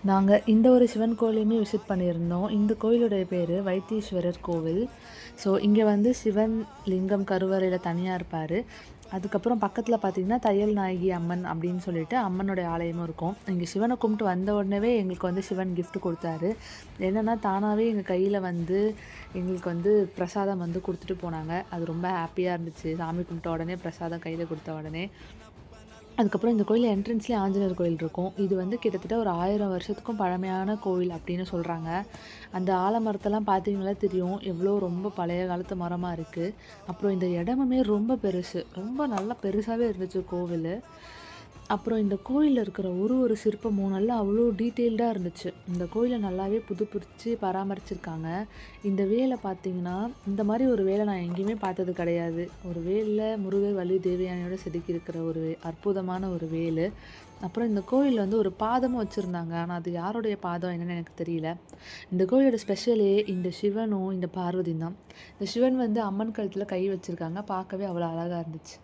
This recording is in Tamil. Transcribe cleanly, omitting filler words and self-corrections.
நாங்க இந்த ஒரு சிவன் கோயிலையுமே விசிட் பண்ணியிருந்தோம். இந்த கோயிலுடைய பேரு வைத்தீஸ்வரர் கோவில். ஸோ இங்க வந்து சிவன் லிங்கம் கருவறையில தனியா இருப்பாரு. அதுக்கப்புறம் பக்கத்துல பார்த்தீங்கன்னா, தையல் நாயகி அம்மன் அப்படின்னு சொல்லிட்டு அம்மனுடைய ஆலயமும் இருக்கும். இங்க சிவன கும்பிட்டு வந்த உடனேவே எங்களுக்கு வந்து சிவன் கிஃப்ட் குடுத்தாரு. என்னன்னா, தானாவே எங்க கையில வந்து எங்களுக்கு வந்து பிரசாதம் வந்து குடுத்துட்டு போனாங்க. அது ரொம்ப ஹேப்பியா இருந்துச்சு. சாமி கும்பிட்ட உடனே பிரசாதம் கையில குடுத்த உடனே. அதுக்கப்புறம் இந்த கோயில்ல என்ட்ரன்ஸ்லயே ஆஞ்சநேயர் கோயில் இருக்கும். இது வந்து கிட்டத்தட்ட ஒரு 1000 வருஷத்துக்கும் பழமையான கோவில் அப்படின்னு சொல்றாங்க. அந்த ஆலமரத்தெல்லாம் பார்த்தீங்கன்னா தெரியும். எவ்வளோ ரொம்ப பழைய காலத்து மரமா இருக்கு. அப்புறம் இந்த இடமுமே ரொம்ப பெருசு. ரொம்ப நல்லா பெருசாவே இருந்துச்சு கோவிலு. அப்புறம் இந்த கோயில்ல இருக்கிற ஒரு சிற்பமும் நல்லா அவ்வளோ டீட்டெயில்டா இருந்துச்சு. இந்த கோயில நல்லாவே புதுப்பிச்சு பராமரிச்சிருக்காங்க. இந்த வேல பார்த்தீங்கன்னா, இந்த மாரி ஒரு வேல நான் எங்கேயுமே பார்த்தது கிடையாது. ஒரு வேல்ல முருகர், வள்ளி, தேவயானையோட செதுக்கி இருக்கிற ஒரு அற்புதமான ஒரு வேலு. அப்புறம் இந்த கோயில்ல வந்து ஒரு பாதமும் வச்சிருந்தாங்க. ஆனா அது யாருடைய பாதம் என்னன்னு எனக்கு தெரியல. இந்த கோயிலோட ஸ்பெஷலே இந்த சிவனும், இந்த பார்வதியும் தான். இந்த சிவன் வந்து அம்மன் கழுத்துல கை வச்சிருக்காங்க. பார்க்கவே அவ்வளோ அழகா இருந்துச்சு.